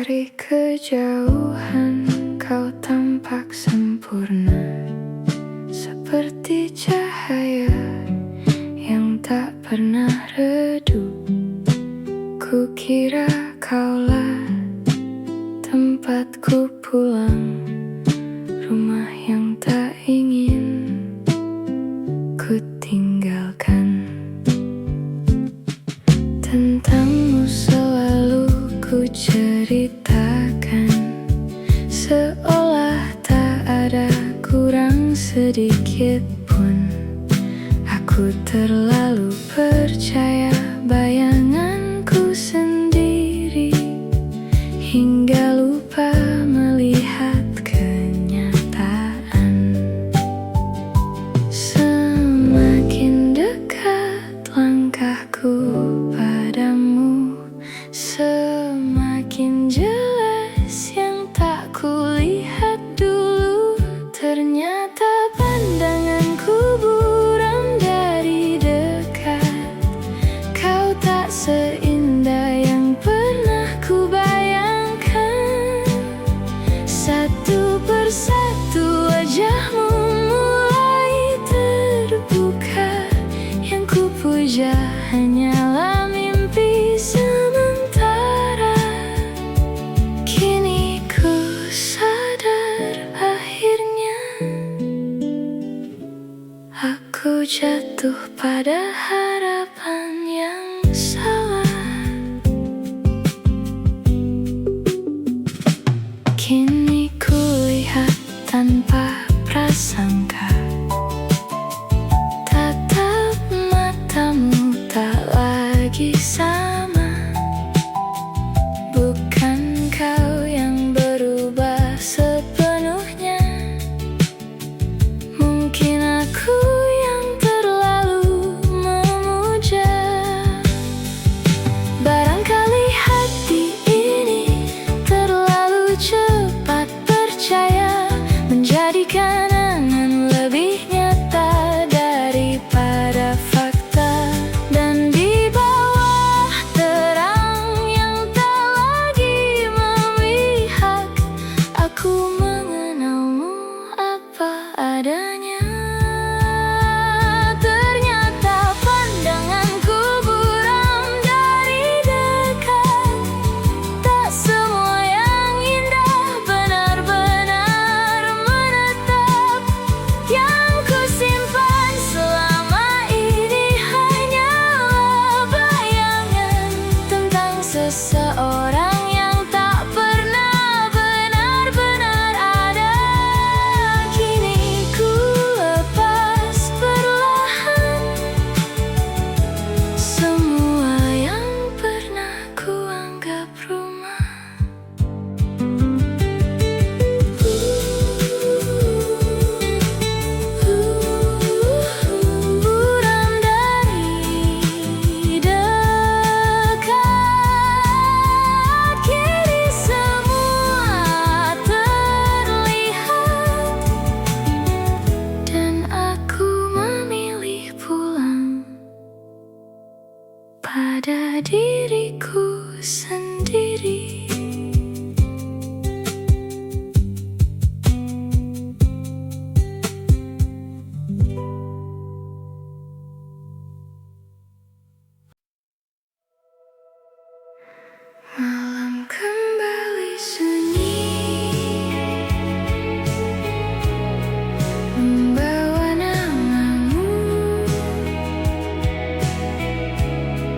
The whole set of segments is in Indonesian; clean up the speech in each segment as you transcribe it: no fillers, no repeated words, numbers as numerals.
Dari kejauhan kau tampak sempurna, seperti cahaya yang tak pernah redup. Kukira kaulah tempatku pulang, rumah yang tak ingin ku tinggalkan. Tentangmu selalu ku ceritakan, seolah tak ada kurang sedikit pun. Aku terlalu percaya bayanganku sendiri, hingga lupa melihat kenyataan. Semakin dekat langkahku padamu, semakin jelas yang tak kulihat dulu. Ternyata pandanganku buram dari dekat. Kau tak seindah yang pernah ku bayangkan. Satu persatu wajahmu mulai terbuka. Yang ku puja hanyalah mimpi sementara. Kini ku sadar akhirnya aku jatuh pada harapan yang salah. Kini ku lihat tanpa prasangka, tatap matamu tak lagi sama. Bukan kau yang berubah sepenuhnya, mungkin aku yang terlalu memuja. Barangkali hati ini terlalu cepat percaya, menjadikan angan lebih nyata daripada fakta. Dan di bawah terang yang tak lagi memihak, aku mengenalmu apa adanya. Ternyata pandanganku buram dari dekat. Tak semua yang indah benar-benar menetap. Yang ku simpan selama ini hanyalah bayangan tentang seseorang yang tak pernah benar-benar ada. Kini ku lepas perlahan semua yang pernah ku anggap rumah. Buram dari dekat, kini semua terlihat. Dan aku memilih pulang pada diriku sendiri. Malam kembali sunyi, membawa namamu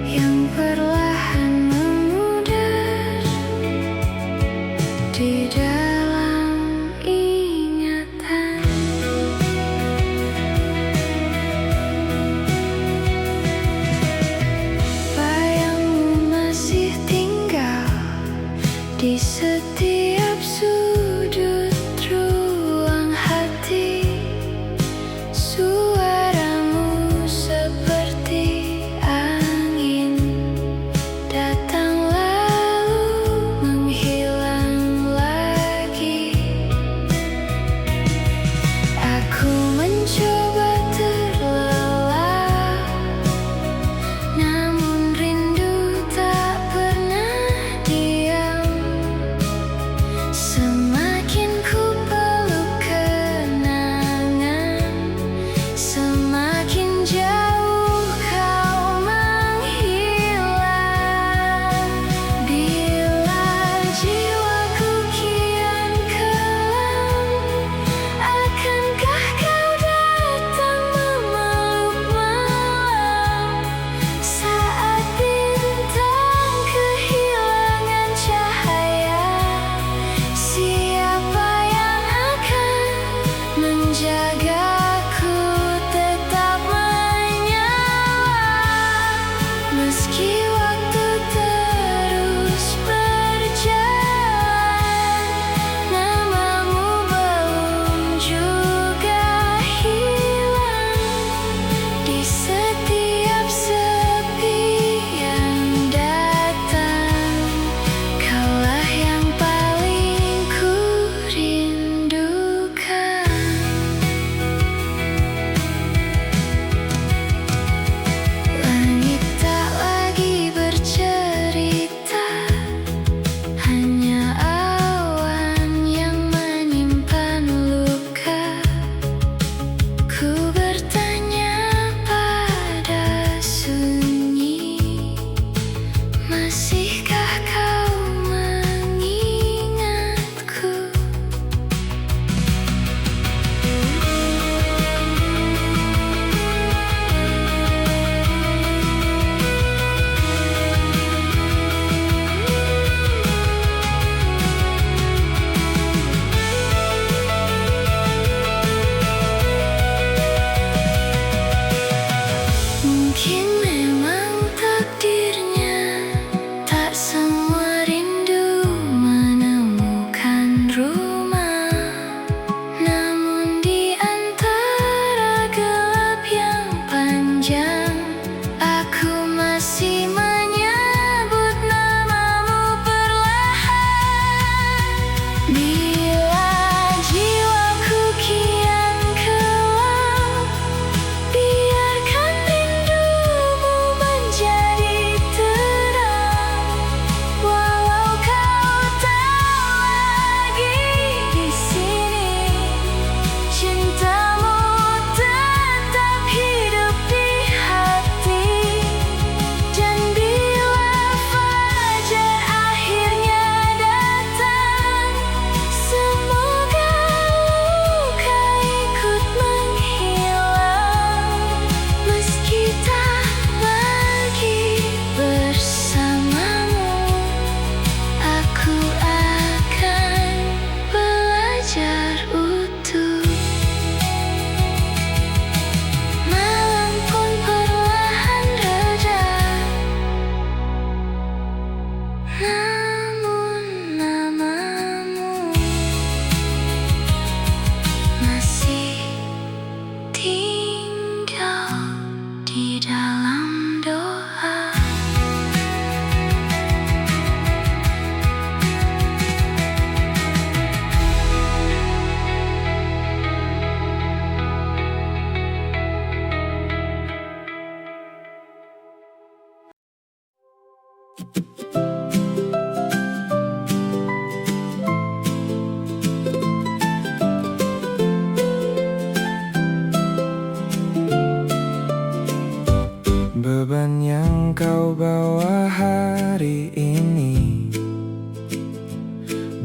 yang perlahan memudar di dalam ingatan. Bayangmu masih tinggal di setiap sudut ruang hati. Suaramu seperti angin, datang lalu menghilang lagi. Aku mencoba terlelap, namun rindu tak pernah diam.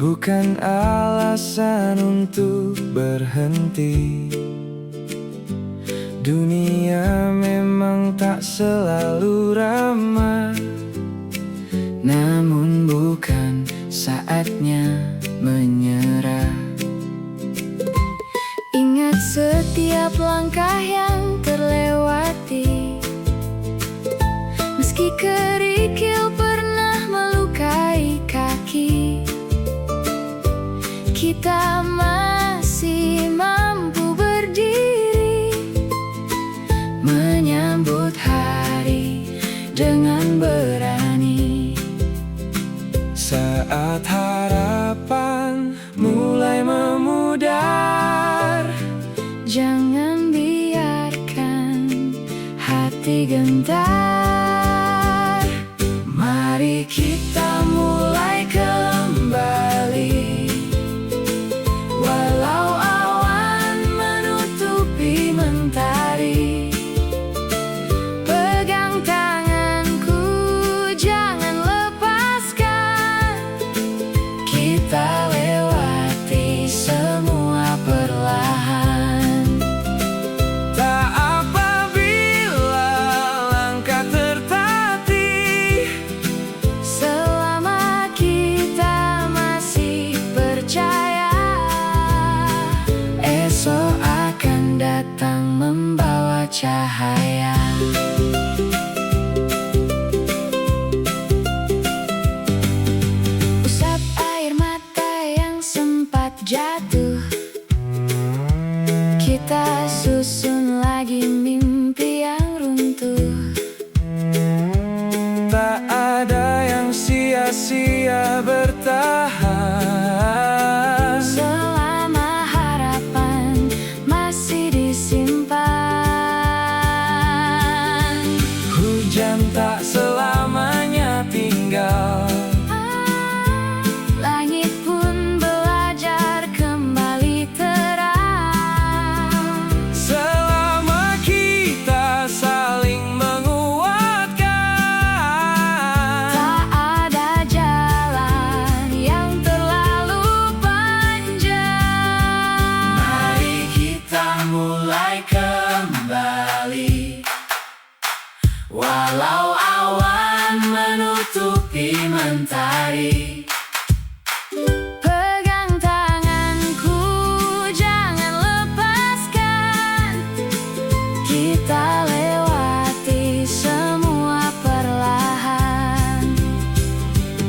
bukan alasan untuk berhenti. Dunia memang tak selalu ramah, namun bukan saatnya menyerah. Ingat setiap langkah yang terlewati, meski kerikil pernah melukai kaki, kita masih mampu berdiri, menyambut hari dengan berani. Saat harapan mulai memudar, jangan biarkan hati gentar. mari kita mulai kembali. Walau awan menutupi mentari, pegang tanganku, jangan lepaskan. Kita lewati semua perlahan. Tak apabila langkah tertatih, Selama kita masih percaya, esok akan datang membawa cahaya. usap air mata yang sempat jatuh, kita susun lagi mimpi yang runtuh. Tak ada yang sia-sia bertahan, Selama harapan masih disimpan. hujan tak selamanya tinggal. Langit pun belajar kembali terang. Selama kita saling menguatkan, Tak ada jalan yang terlalu panjang. mari kita mulai kembali. Walau awan menutupi mentari, Pegang tanganku, jangan lepaskan. Kita lewati semua perlahan.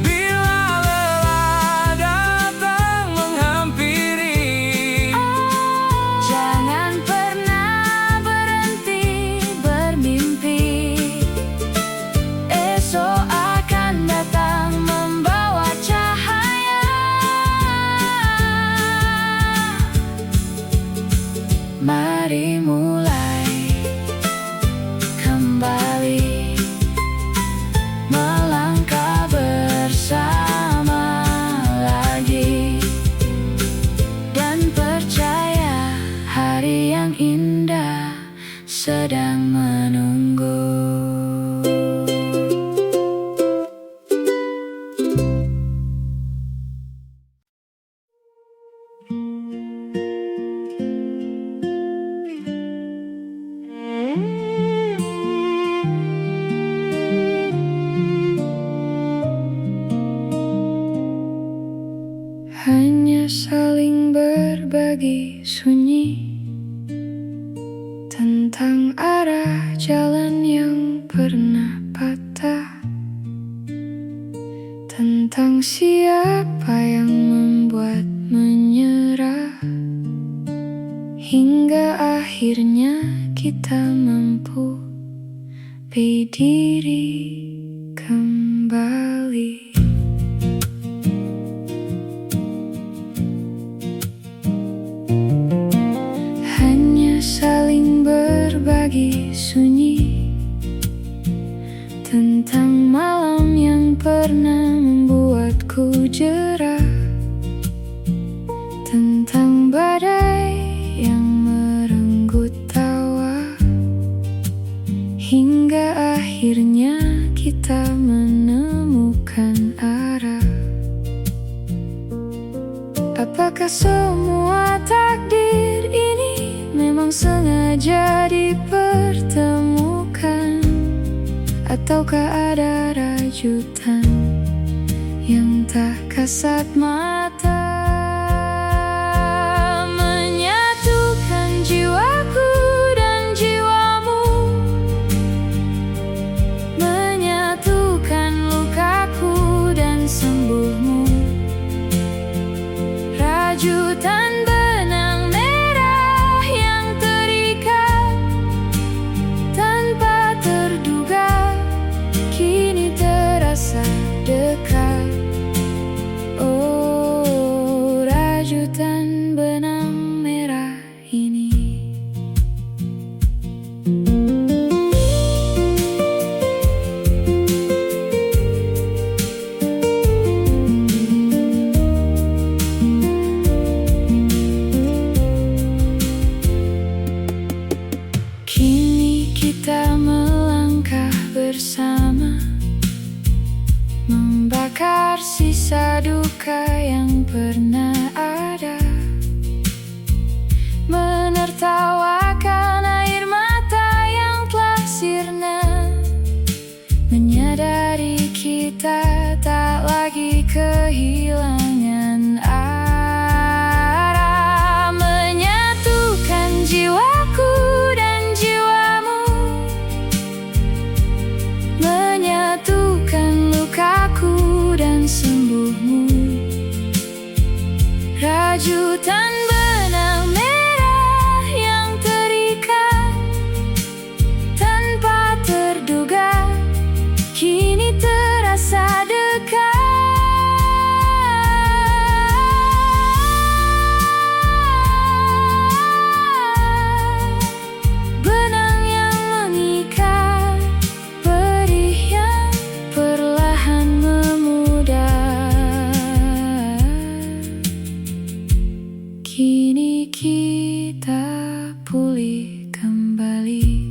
bila lelah datang menghampiri, Jangan pernah berhenti bermimpi. Esok akan datang membawa cahaya. mari mulai kembali, melangkah bersama lagi, Dan percaya hari yang indah sedang menunggu. hanya saling berbagi sunyi tentang arah jalan yang pernah patah, tentang siapa yang membuat menyerah, hingga akhirnya kita mampu berdiri kembali. Hanya saling berbagi sunyi tentang malam yang pernah membuatku jerah, tentang badai yang merenggut tawa, hingga akhirnya kita menemukan arah. Apakah semua takdir ini memang sengaja dipertemukan? Ataukah ada rajutan yang tak kasat mata, menyatukan jiwaku dan jiwamu, menyatukan lukaku dan sembuhmu. Rajutan benang merah yang terikat tanpa terduga, kini terasa dekat. Oh, rajutan benang merah ini. Kini kita melangkah bersama, membakar sisa duka yang pernah ada, menertawakan air mata yang telah sirna, menyadari kita tak lagi kehilangan arah, menyatukan jiwaku dan jiwamu, menyatukan lukaku dan sembuhmu. Rajutan benang merah yang terikat tanpa terduga, kini terasa dekat. Benang yang mengikat, perih yang perlahan memudar, kini kita pulih kembali.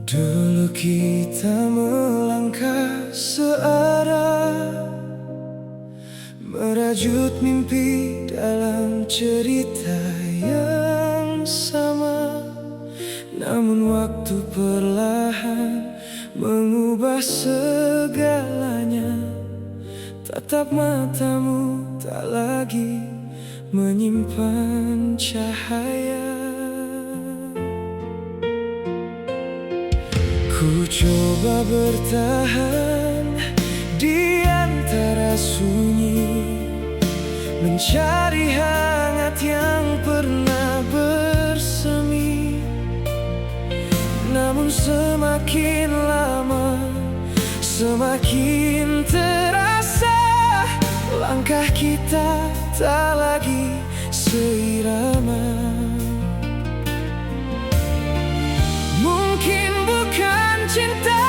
Dulu kita melangkah searah, merajut mimpi dalam cerita yang sama. Namun waktu perlahan mengubah segalanya. Tatap matamu tak lagi menyimpan cahaya. Ku coba bertahan di antara sunyi, mencari hangat yang pernah bersemi. Namun semakin lama semakin terasa, langkah kita tak lagi seirama. Mungkin bukan cinta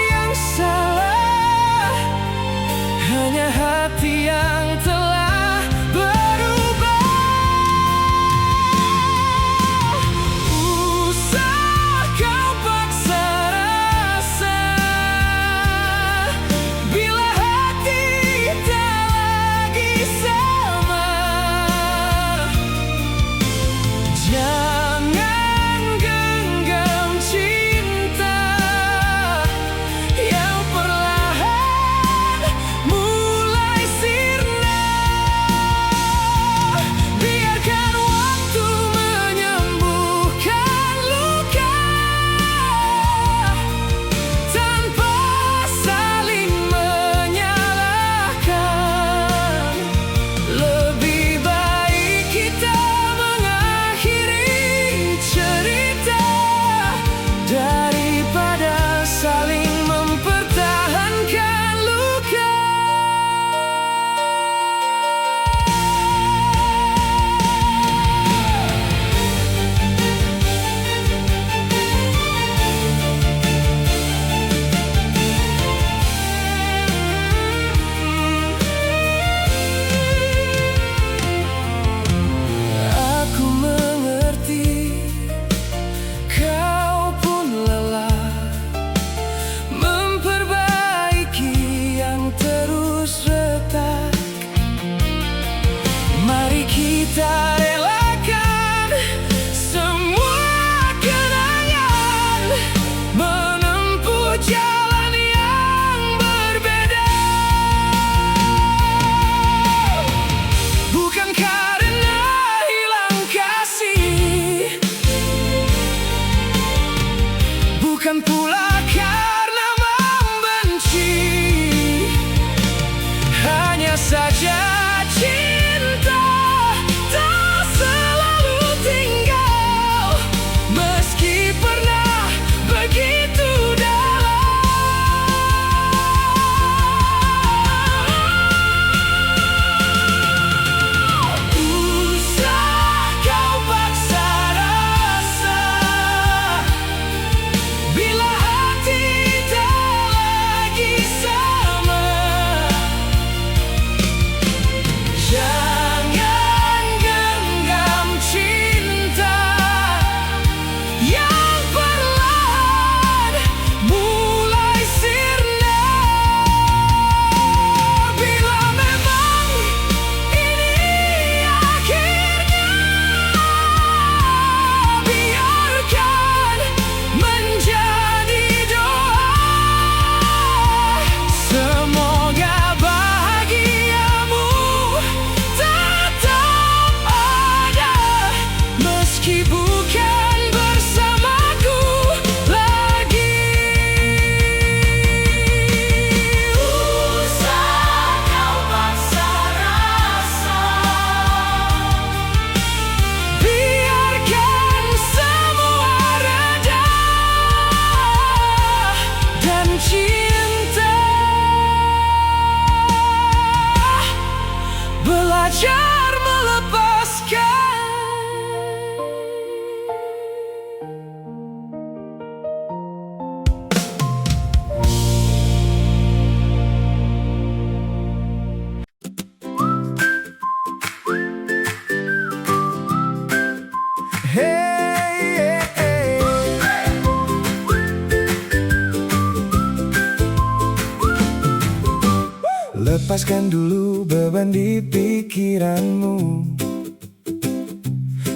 yang salah, hanya hati yang telah berubah. Usah kau paksa rasa, bila hati tak lagi sama. Jangan genggam cinta bukan pula karena membenci. Hanya saja cinta tak selalu tinggal, meski pernah begitu dalam. Usah kau paksa rasa, bila hati tak lagi sama. Jangan genggam cinta yang perlahan mulai sirna. Bila memang ini akhirnya, biarkan menjadi doa. Semoga bahagiamu tetap ada, meski bukan bersamaku lagi. Usah kau paksa rasa, biarkan semua reda, dan cinta belajar melepaskan. Hey, hey, hey. Lepaskan dulu beban di pikiranmu,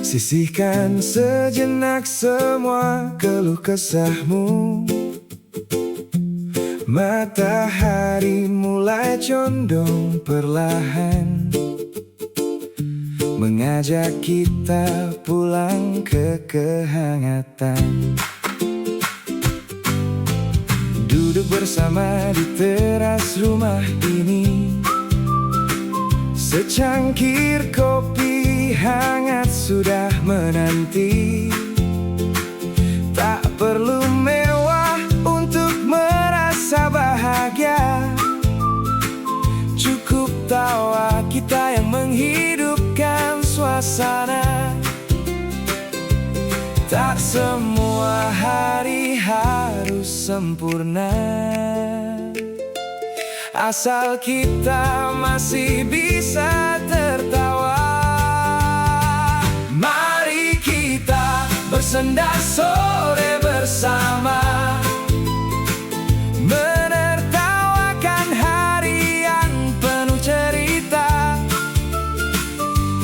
sisihkan sejenak semua keluh kesahmu. Matahari mulai condong perlahan, mengajak kita pulang ke kehangatan. Duduk bersama di teras rumah ini, secangkir kopi hangat sudah menanti. Tak perlu mewah untuk merasa bahagia, cukup tawa kita yang menghidupkan suasana. Tak semua hari harus sempurna, asal kita masih bisa tertawa. Mari kita bersenda sore bersama, menertawakan hari yang penuh cerita.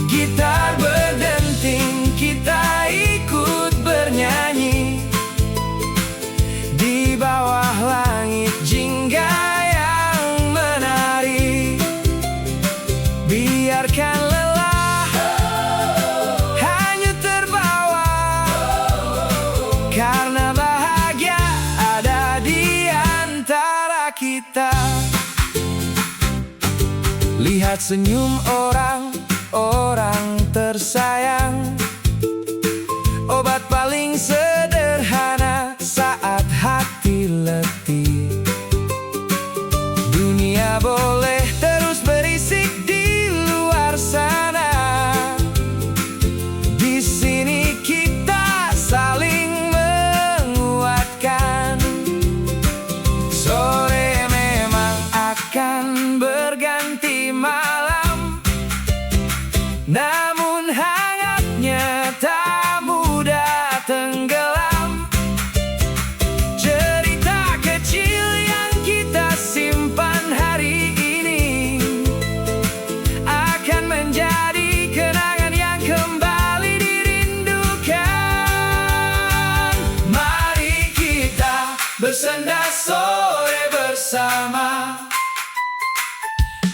Gitar berdenting, kita ikut bernyanyi di bawah langit jingga yang menari. Biarkan lelah hanyut terbawa, karena bahagia ada di antara kita. Lihat senyum orang tersayang, obat paling sederhana saat hati letih. Dunia boleh terus berisik di luar sana, di sini kita saling menguatkan. Sore memang akan berganti malam, namun hangatnya tak mudah tenggelam. Cerita kecil yang kita simpan hari ini akan menjadi kenangan yang kembali dirindukan. Mari kita bersenda sore bersama,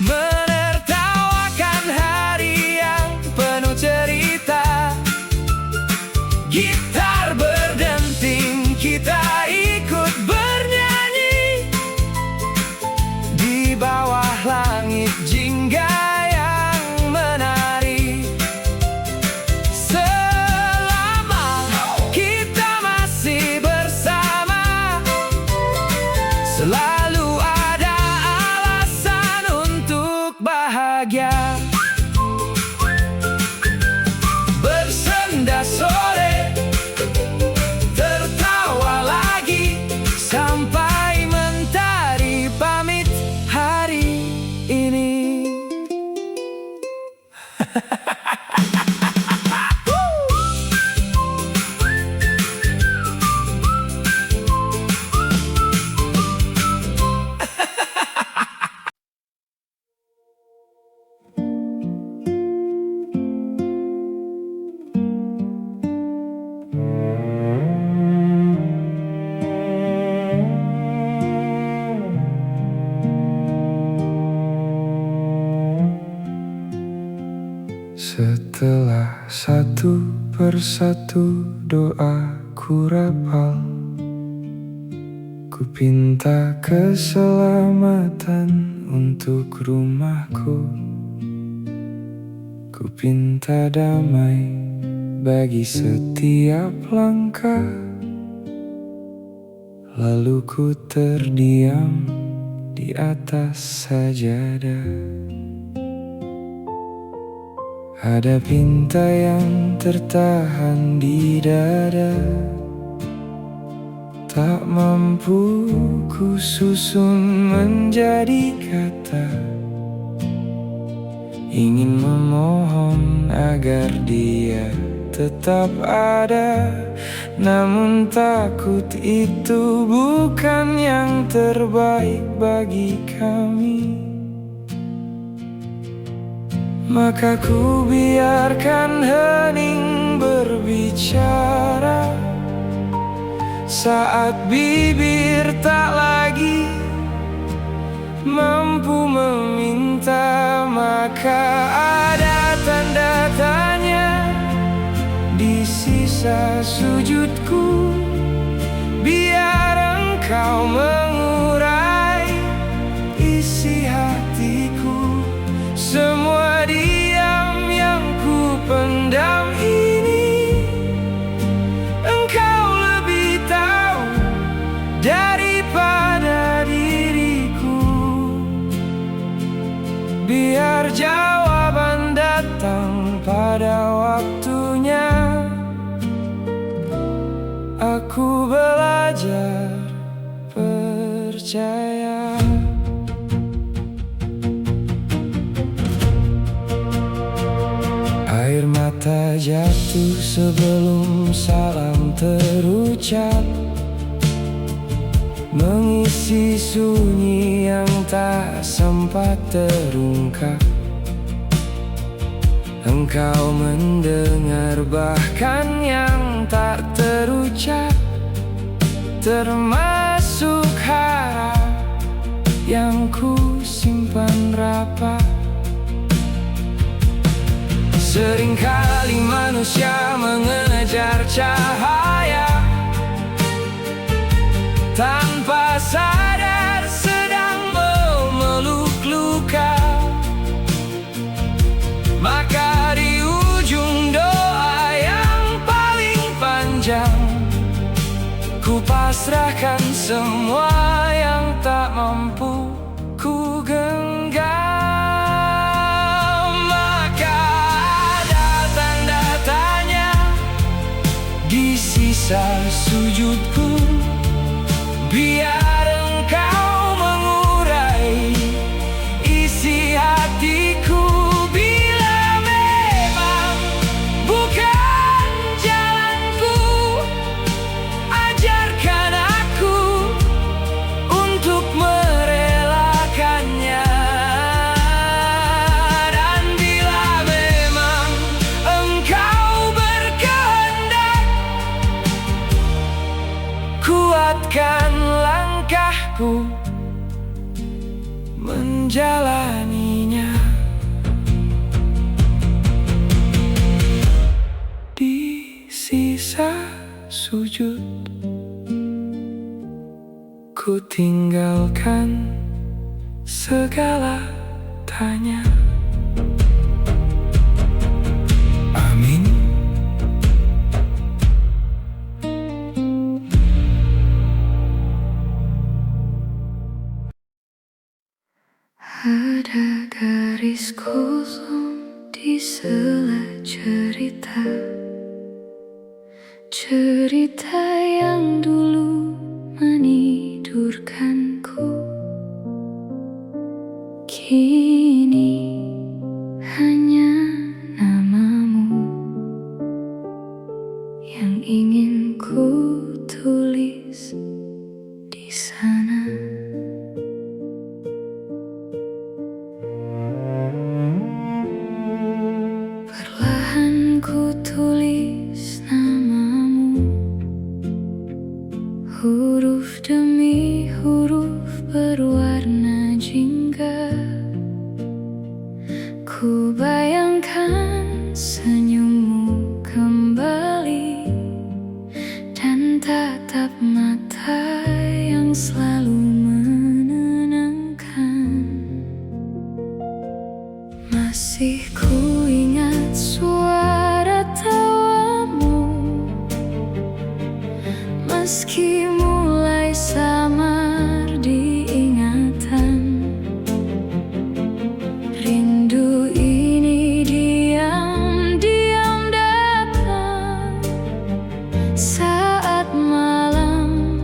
menertawakan hari yang penuh cerita. Gitar berdenting, kita ikut Selalu ada alasan untuk bahagia. Bersenda sore, tertawa lagi, sampai mentari pamit hari ini. Setelah satu persatu doaku rapal, ku pinta keselamatan untuk rumahku. Ku pinta damai bagi setiap langkah. Lalu ku terdiam di atas sajadah. Ada pinta yang tertahan di dada, tak mampu ku susun menjadi kata. Ingin memohon agar dia tetap ada, namun takut itu bukan yang terbaik bagi kami. Maka ku biarkan hening berbicara. Saat bibir tak lagi mampu meminta, maka ada tanda tanya di sisa sujudku. Biar engkau mengurai isi hatiku. Semua diam yang ku pendam ini, engkau lebih tahu daripada diriku. Biar jawaban datang pada waktunya. Aku belajar percaya. Air mata jatuh sebelum salam terucap, mengisi sunyi yang tak sempat terungkap. Engkau mendengar bahkan yang tak terucap, termasuk harap yang ku simpan rapat. Seringkali manusia mengejar cahaya, tanpa sadar sedang memeluk luka. Maka di ujung doa yang paling panjang, ku pasrahkan semua yang tak mampu ku genggam. Sujudku, biar engkau mengurai isi hatiku. Bila memang bukan jalanku, ajarkan aku untuk merelakannya. Dan bila memang engkau berkehendak, kuatkan langkahku menjalaninya. Di sisa sujud, ku tinggalkan segala tanya. kosong di sela cerita, cerita yang dulu menidurkanku. Kini hanya namamu yang ingin ku tulis di sana. Perlahan ku tulis namamu, huruf demi huruf berwarna jingga. Ku bayangkan senyummu kembali dan tatap mata yang selalu menenangkan. Masih ku ingat suara tawamu, meski mulai samar di ingatan. Rindu ini diam-diam datang saat malam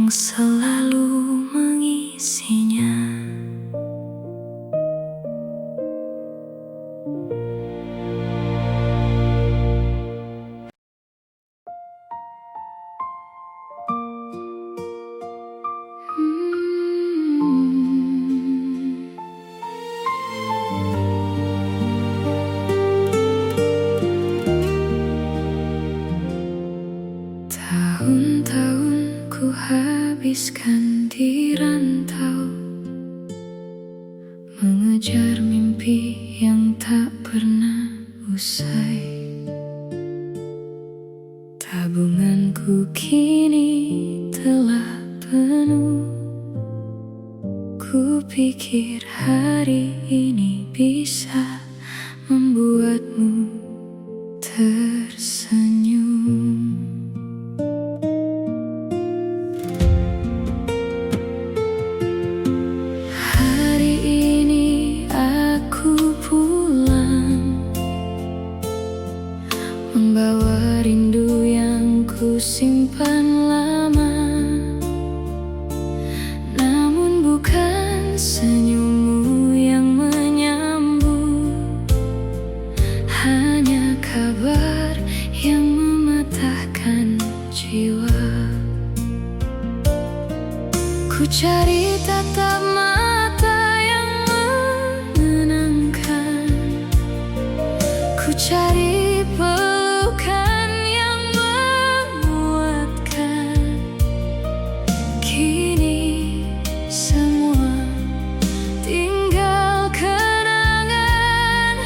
yang selalu mengisinya. Tahun-tahun ku habiskan di rantau, mengejar mimpi yang tak pernah usai. Tabunganku kini telah penuh, ku pikir hari ini bisa membuatmu tersenyum. Membawa rindu yang ku simpan lama, namun bukan senyummu yang menyambut, hanya kabar yang mematahkan jiwa. Ku cari tatap mata yang menenangkan, ku cari pelukan yang menguatkan. Kini semua tinggal kenangan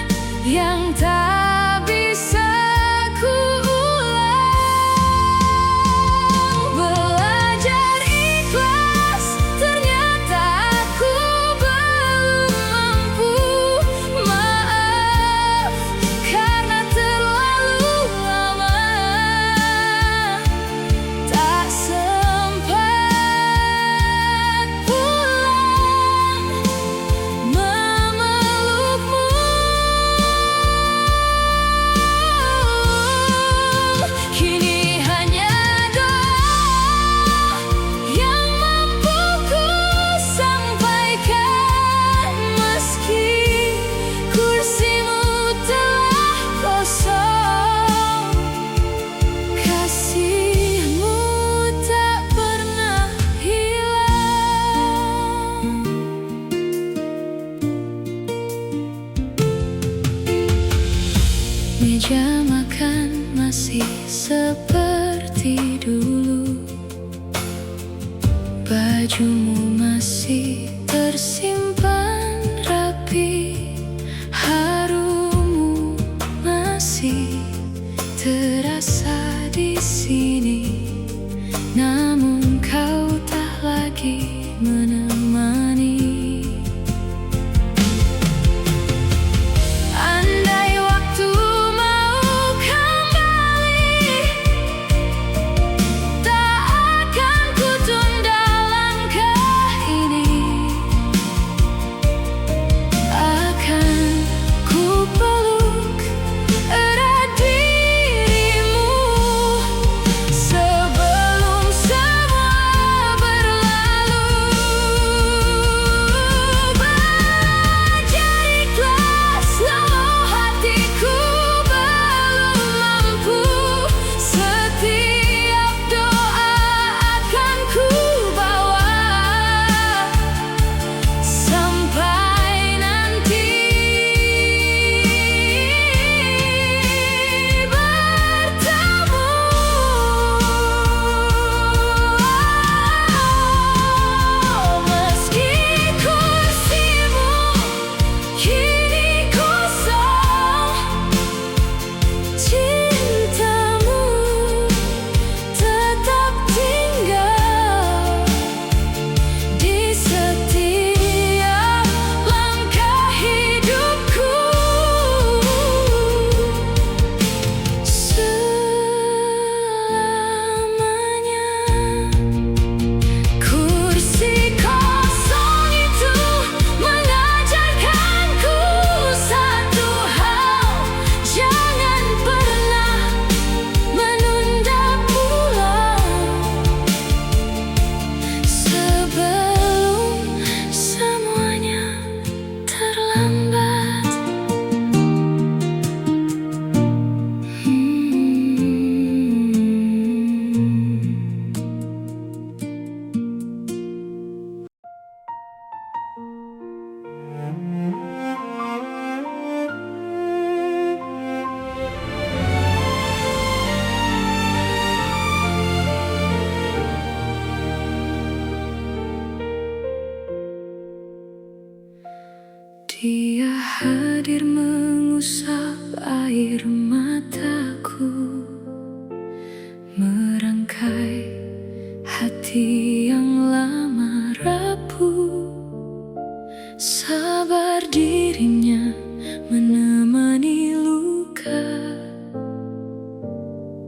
yang tak bisa ku ulang. Belajar ikhlas, ternyata aku belum mampu. Maaf karena terlalu lama tak sempat pulang memelukmu. Kini hanya doa yang mampu ku sampaikan, meski kursimu telah kosong. Kasihmu tak pernah hilang. Meja makan masih seperti dulu, bajumu masih tersimpan rapi, harummu masih terasa di sini, namun kau tak lagi menemani. Andai waktu mau kembali, tak akan ku tunda langkah ini. Akan ku peluk erat dirimu sebelum Dia hadir mengusap air mataku, merangkai hati yang lama rapuh. Sabar dirinya menemani luka,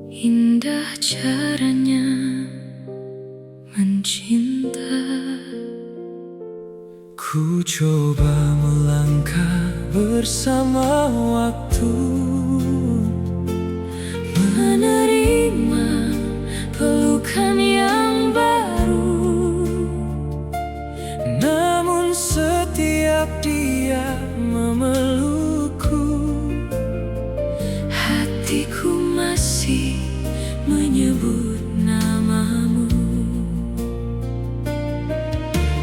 indah caranya mencinta. Ku coba melangkah bersama waktu, menerima pelukan yang baru. namun setiap dia memelukku, Hatiku masih menyebut namamu.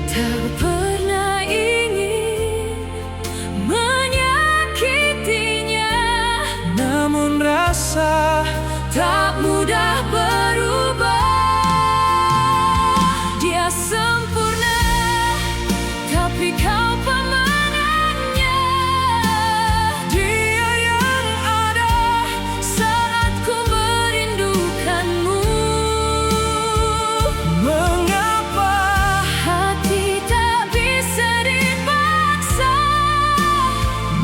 Tak pernah ingin menyakitinya, namun rasa tak mudah berubah. Dia sempurna, tapi kau pemenangnya. dia yang ada Saat ku merindukanmu, mengapa hati tak bisa dipaksa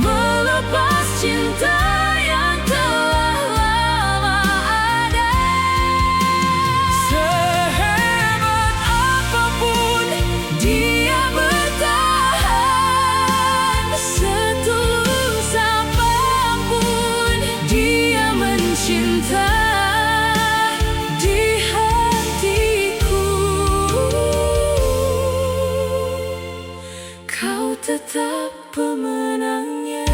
melepas cinta yang telah lama ada. sehebat apapun Dia bertahan, setulus apapun dia mencinta di hatiku. Kau tetap pemenangnya.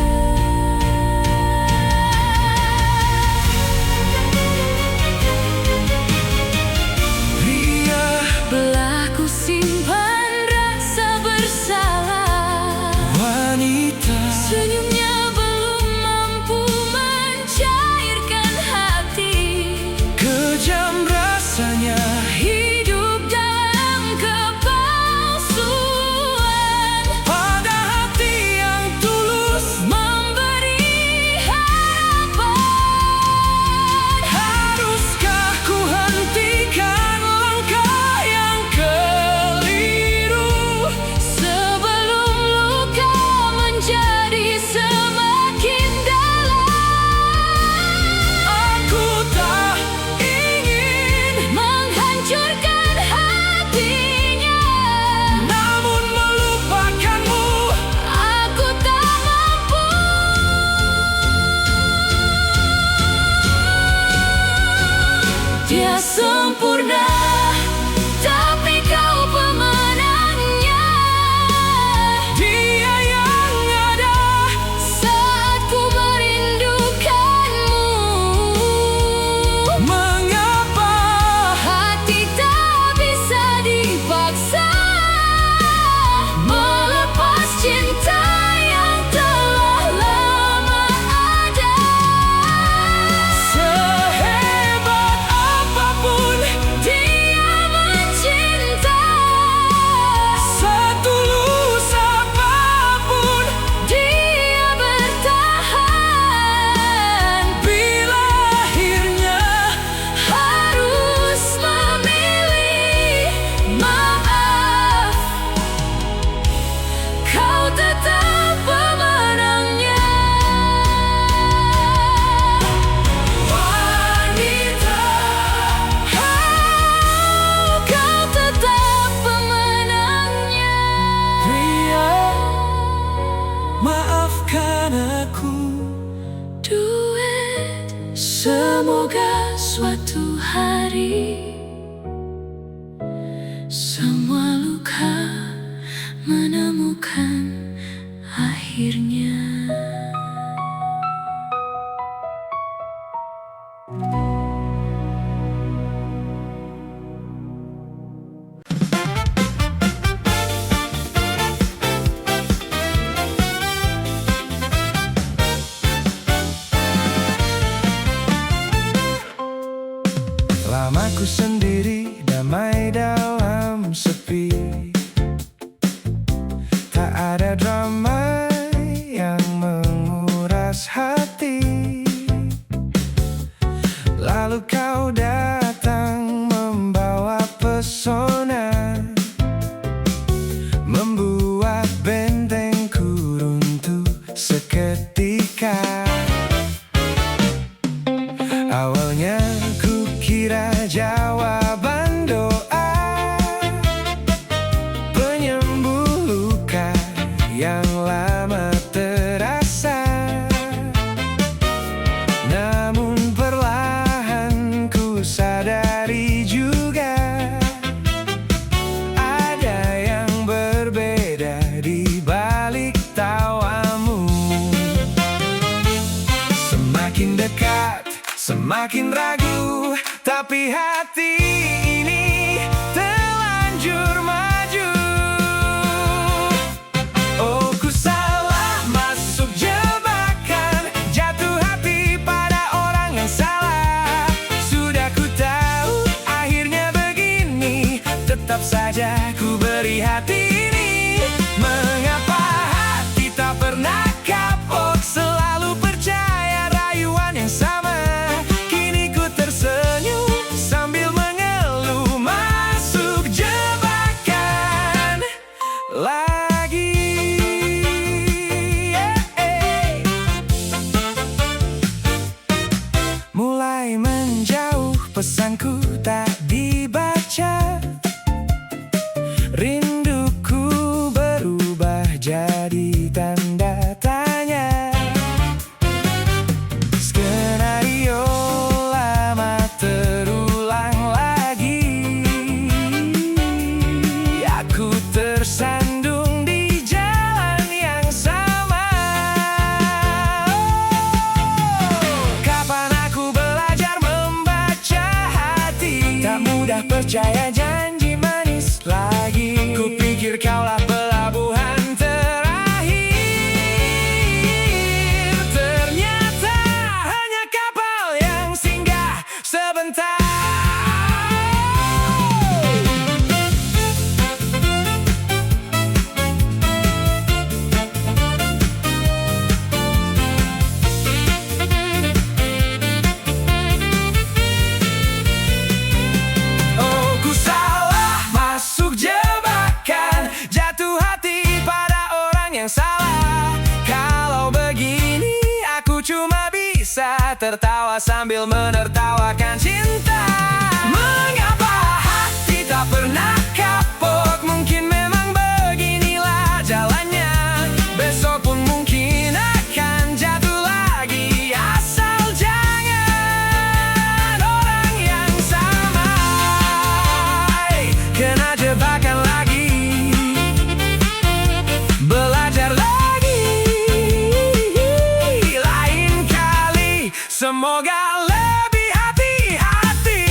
pria Belah ku simpan rasa bersalah, wanita senyumnya belum mampu mencairkan hati. kejam rasanya, Hidup dalam kepalsuan, pada hati yang tulus memberi harapan. haruskah ku hentikan langkah yang keliru Sebelum luka menjadi semakin dalam. aku tak ingin Menghancurkan hatinya, namun melupakanmu. aku tak mampu. Dia sempurna, tapi kau pemenangnya. Dia yang ada Saat ku merindukanmu, mengapa hati tak bisa dipaksa melepas cinta yang telah lama ada. sehebat apapun Dia mencinta, setulus apapun dia bertahan. bila akhirnya Harus memilih maaf, kau tetap pemenangnya. wanita Kau tetap pemenangnya. pria maafkan aku. Duet, semoga suatu hari semua luka menemukan akhirnya. Lama ku sendiri, damai dalam sepi, tak ada drama lalu kau datang membawa pesona, membuat bentengku runtuh seketika. Awalnya ku kira jawaban doa penyembuh luka yang lama terasa. Namun perlahan ku sadari juga ada yang berbeda di balik tawamu. Semakin dekat, semakin ragu, tapi hati ini terlanjur maju. Oh, ku salah masuk jebakan, jatuh hati pada orang yang salah. Sudah ku tahu akhirnya begini, tetap saja ku beri hati ini. Mengapa hati tak pernah kapok, selalu percaya rayuan yang sama. Kini ku tersenyum sambil mengeluh, masuk jebakan lagi. Mulai menjauh, pesanku tak dibaca. Rinduku berubah jadi tanda tanya. Skenario lama terulang lagi. Aku tersandung di jalan yang sama. Kapan aku belajar membaca hati? Tak mudah percaya janji manis lagi. Kupikir kaulah pelabuhan terakhir, ternyata hanya kapal yang singgah sebentar. Oh, ku salah masuk jebakan, jatuh hati pada orang yang salah. Kalau begini aku cuma bisa tertawa sambil menertawakan cinta. Mengapa hati tak pernah kapok? Mungkin memang beginilah jalannya. Besok pun mungkin akan jatuh lagi, asal jangan orang yang sama. Kena jebakan lagi, belajar lagi. Lain kali semoga lebih hati-hati.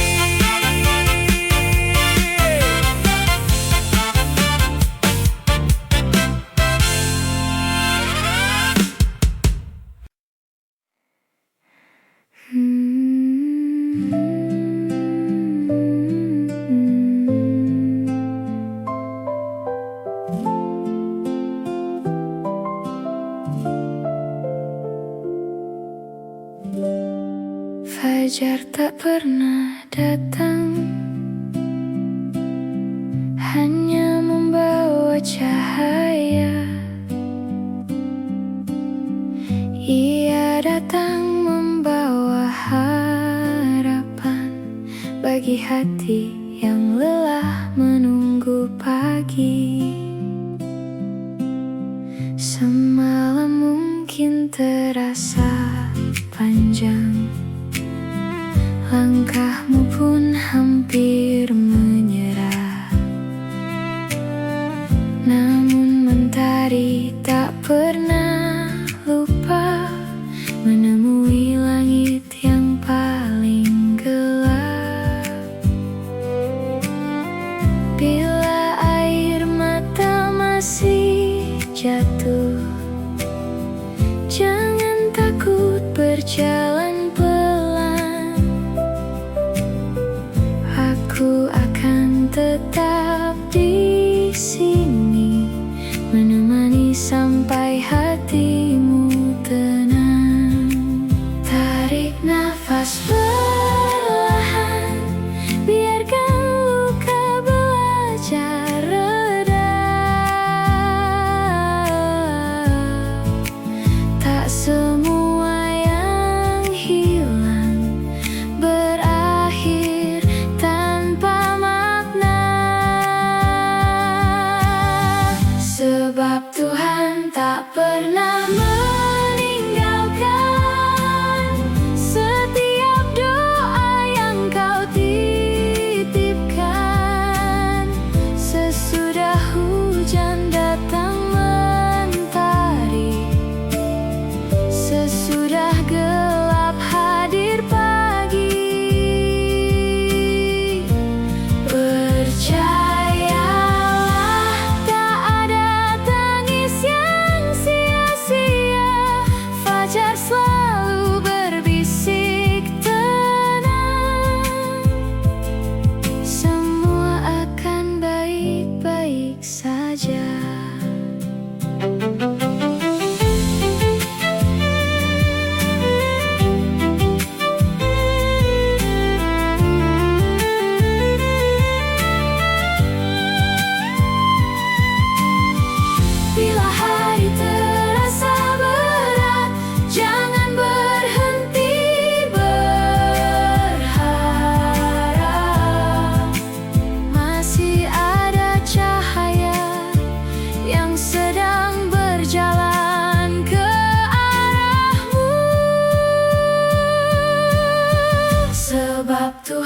Fajar tak pernah datang, hanya membawa cahaya. Ia datang membawa harapan bagi hati yang lelah menunggu pagi. Semalam mungkin terasa panjang, langkahmu pun hampir menyerah. Namun mentari tak pernah lupa menemui langit yang paling gelap. Bila air mata masih jatuh, jangan takut berjalan pelan. Aku akan tetap di sini menemani sampai hatimu tenang. Tarik nafas berat,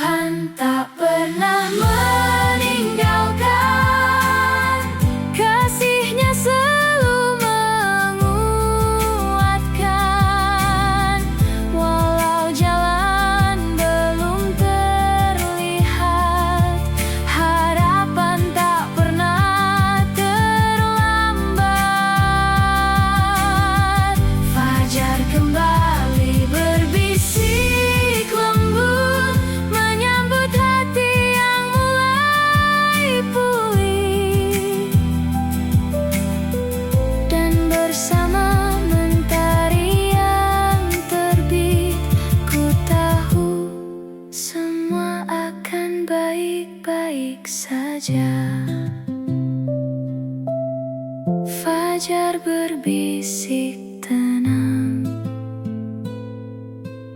Tuhan tak pernah meninggalkan, kasih-Nya selalu menguatkan. Walau jalan belum terlihat, harapan tak pernah terlambat. Fajar kembali berbisik lembut, menyambut hati yang mulai pulih. Dan bersama mentari yang terbit, ku tahu semua akan baik-baik saja. Fajar berbisik tenang,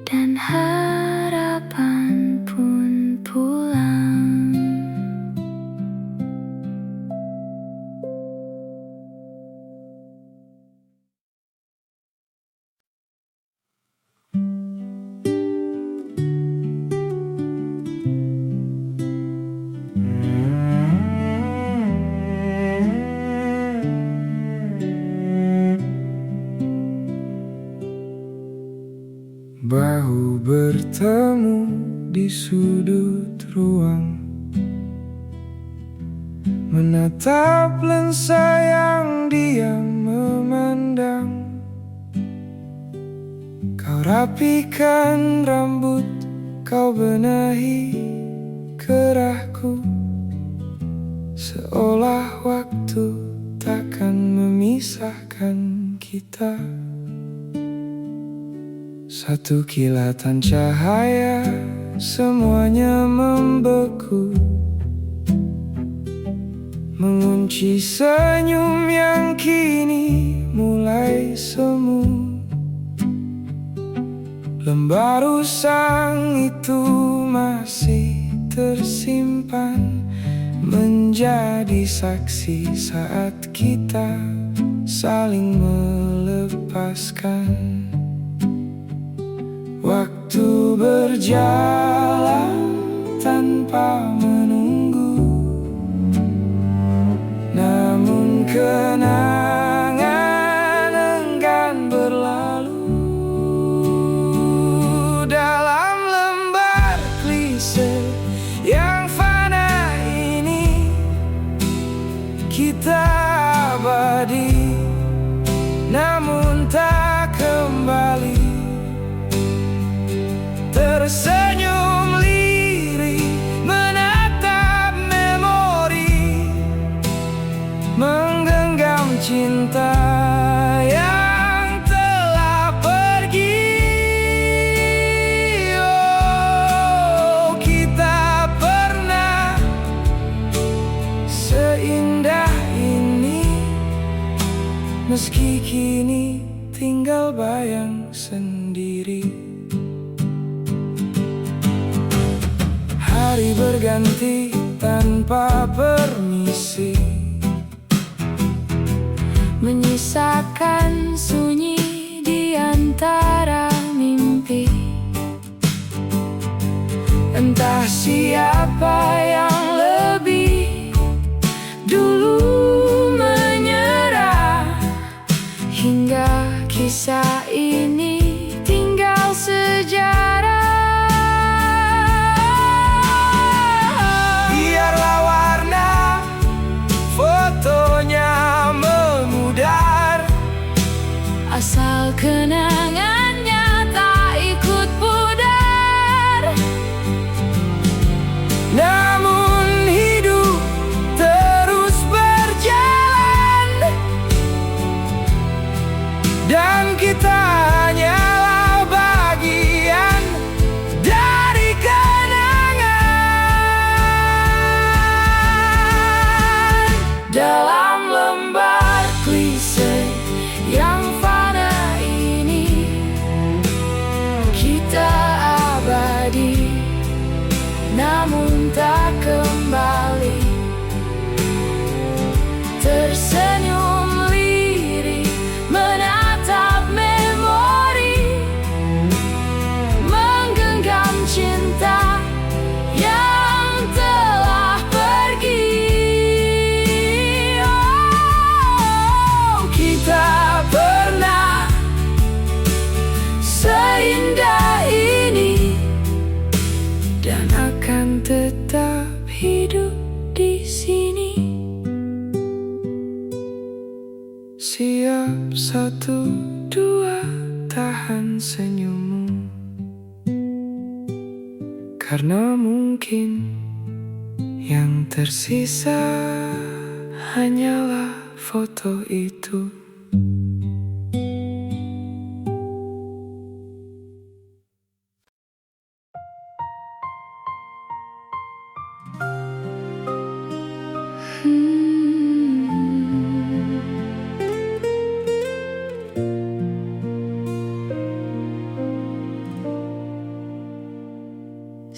dan harapan pun pulang. Bahu bertemu di sudut ruang, menatap lensa yang diam memandang. Kau rapikan rambut, kau benahi kerahku, seolah waktu takkan memisahkan kita. Satu kilatan cahaya, semuanya membeku, mengunci senyum yang kini mulai semu. Lembar usang itu masih tersimpan, menjadi saksi saat kita saling melepaskan. Waktu berjalan tanpa menunggu, namun kenangan enggan berlalu. Dalam lembar klise yang fana ini, kita abadi, namun tak kembali. Tersenyum lirih, menatap memori, menggenggam cinta yang telah pergi. Oh, kita pernah seindah ini, meski kini tinggal bayang sendiri. Hari berganti tanpa permisi, menyisakan sunyi di antara mimpi. entah siapa yang lebih dulu menyerah, Hingga kisah ini tinggal sejarah. biarlah warna fotonya memudar, Asal kenangannya tak ikut pudar. namun hidup terus berjalan, dan kita hanyalah bagian dari kenangan. Dalam lembar klise yang fana ini, kita abadi, namun tak kembali. Tersenyum lirih, menatap memori, menggenggam cinta dan akan tetap hidup di sini. Siap 1, 2, tahan senyummu, karena mungkin yang tersisa hanyalah foto itu.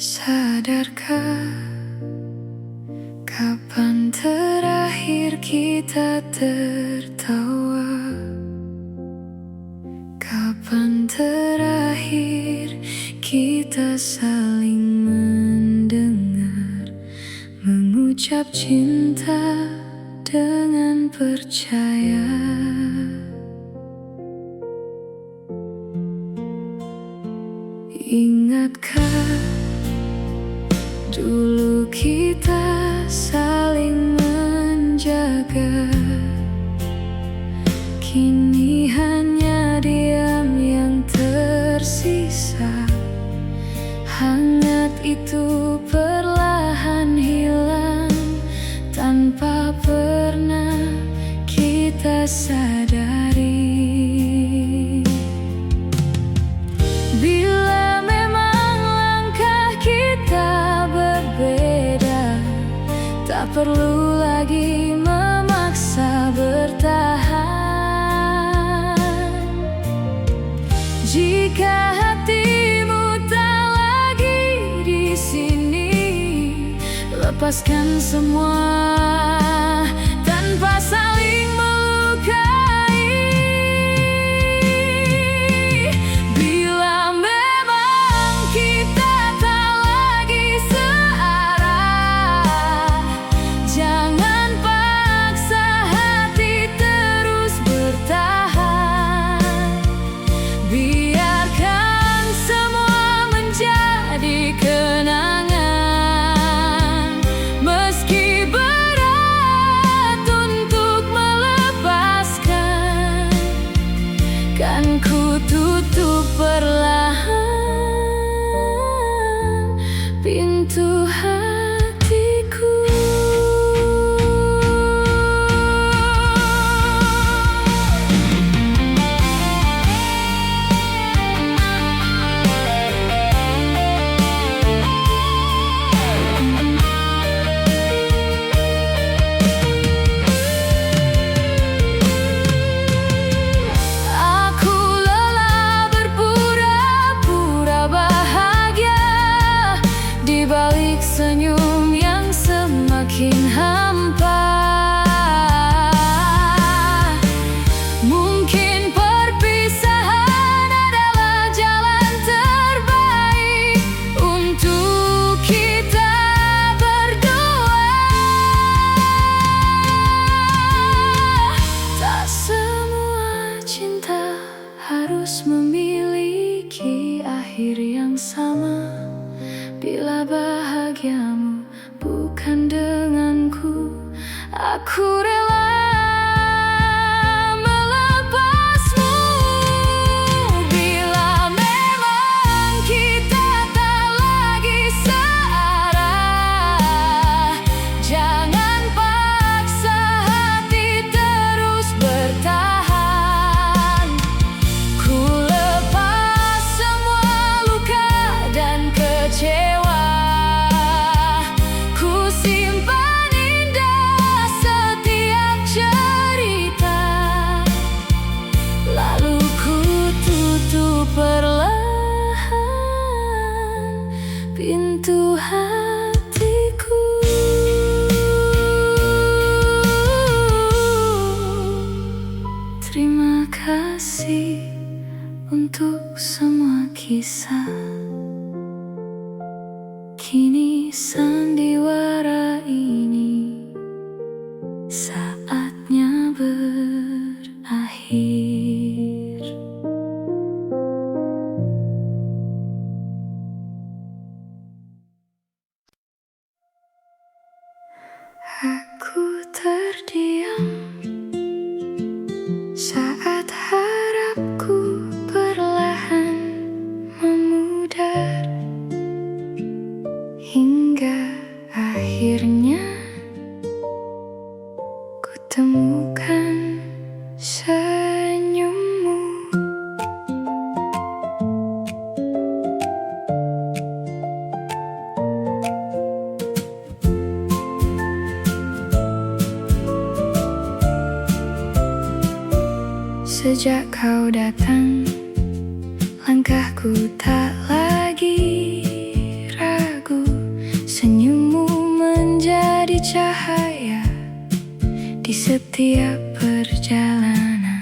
Sadarkah kapan terakhir kita tertawa? Kapan terakhir kita saling mendengar, mengucap cinta dengan percaya? Ingatkah dulu kita saling menjaga? Kini hanya diam yang tersisa. Hangat itu perlahan hilang tanpa pernah kita sadari. Bila memang langkah kita berbeda, tak perlu lagi memaksa bertahan. Jika hatimu tak lagi di sini, lepaskan semua tanpa saling melukai. Bila memang kita tak lagi searah, jangan paksa hati terus bertahan. Biarkan semua menjadi kenangan, meski berat untuk melepaskan. Kan ku tutup perlahan pintu hatiku. Aku lelah berpura-pura bahagia di balik senyum yang semakin hampa. Mungkin perpisahan adalah jalan terbaik untuk kita berdua. Tak semua cinta harus memiliki akhir yang sama. Bila bahagiamu bukan denganku, aku rela melepasmu. Bila memang kita tak lagi searah, jangan paksa hati terus bertahan. Ku lepas semua luka dan kecewa. Ku simpan indah setiap cerita, lalu ku tutup perlahan pintu hatiku. Terima kasih untuk semua kisah. Kini sandiwara ini saatnya berakhir. hingga akhirnya ku temukan senyummu. Sejak kau datang, langkahku tak lagi ragu. Senyummu menjadi cahaya di setiap perjalanan.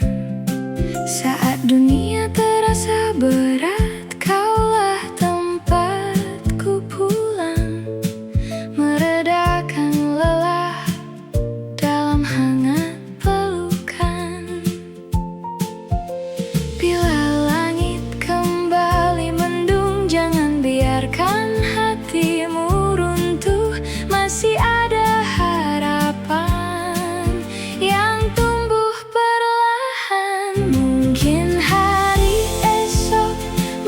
Saat dunia terasa berat, kaulah tempatku pulang, meredakan lelah dalam hangat pelukan. Bila langit kembali mendung, jangan biarkan hatimu runtuh. Masih ada harapan yang tumbuh perlahan. Mungkin hari esok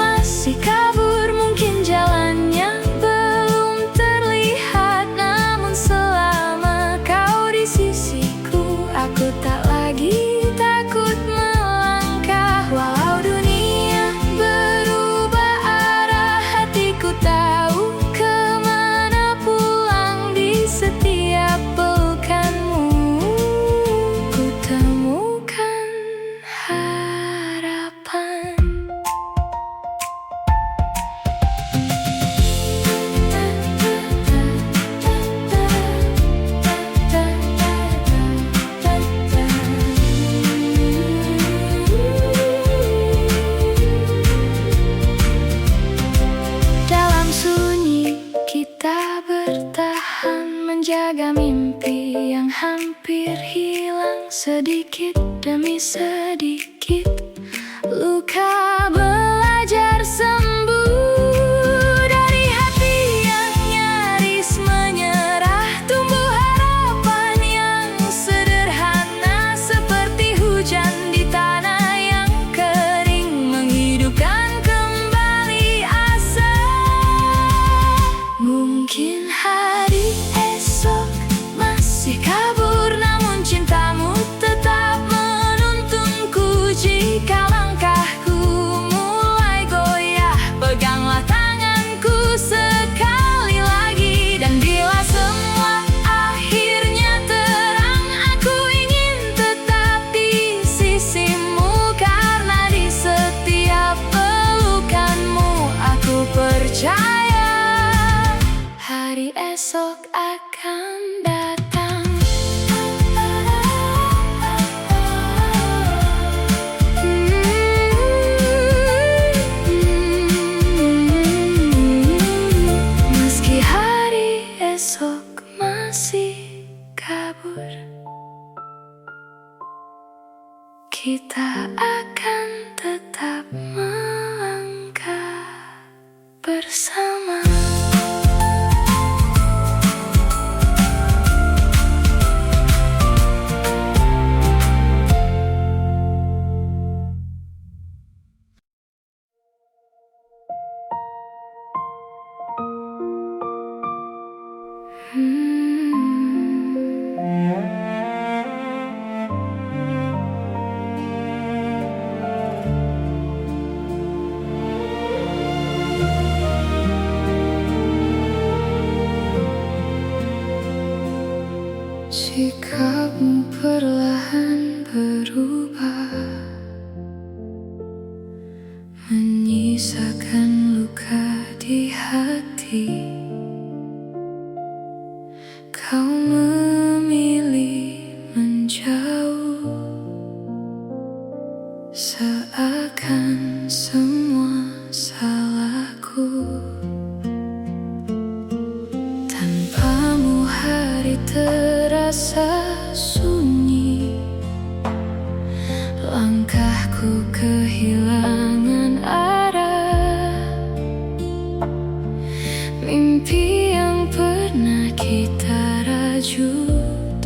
masih kabur, mungkin jalannya belum terlihat, namun selama kau di sisiku, aku tak lagi takut melangkah. Walau dunia berubah arah, hatiku tahu kemana pulang. Di setiap pelukanmu, ku temukan harapan. Dalam sunyi kita bertahan, menjaga mimpi yang hampir hilang. Sedikit demi sedikit luka belajar sembuh. Dari hati yang nyaris menyerah, tumbuh harapan yang sederhana. Seperti hujan di tanah yang kering, menghidupkan kembali asa. Mungkin hari esok masih kabur, namun cintamu tetap menuntunku. Jika langkahku mulai goyah, peganglah tanganku sekali lagi. Dan bila semua akhirnya terang, aku ingin tetap di sisimu. Karena di setiap pelukanmu, aku percaya hari esok akan datang. Meski hari esok masih kabur, kita akan tetap melangkah bersama. Sikapmu perlahan berubah, menyisakan luka di hati. Kau memilih menjauh, seakan semua salahku. Tanpamu hari terasa sunyi, langkahku kehilangan arah. Mimpi yang pernah kita rajut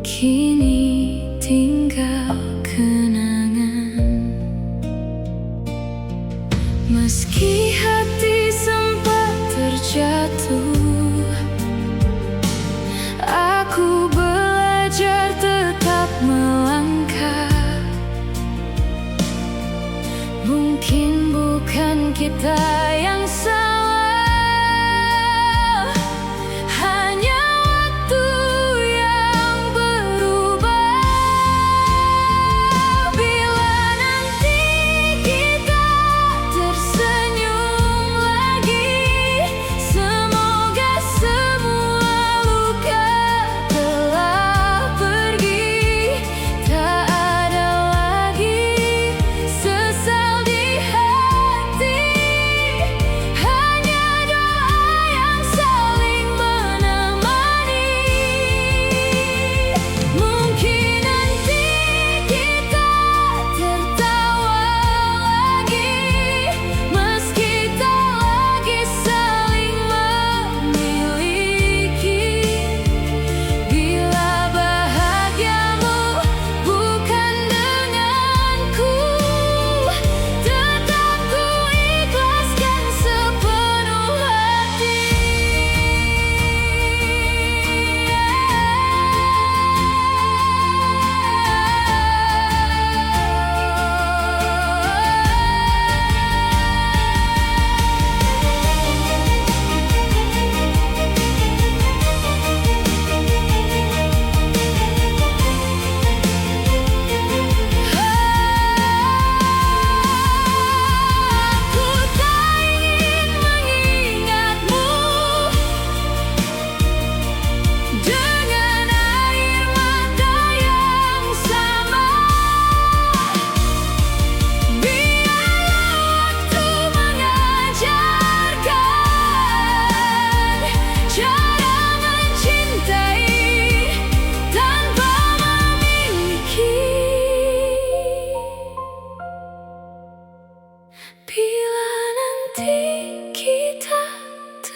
kini tinggal kenangan. Meski hati sempat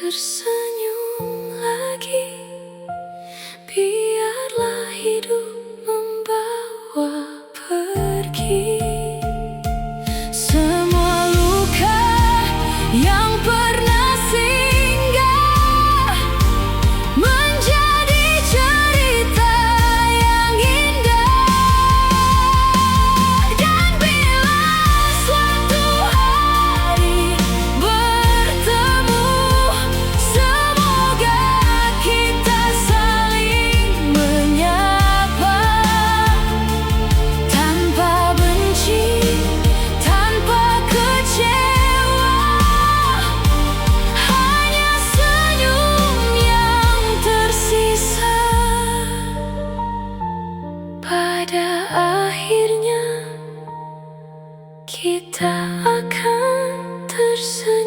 tersenyum lagi. Biarlah hidup membawa pergi semua luka yang pernah singgah, menjadi cerita yang indah. Dan bila suatu hari bertemu, semoga kita saling menyapa, tanpa benci, tanpa kecewa, hanya senyum yang tersisa. Pada akhirnya kita akan tersenyum.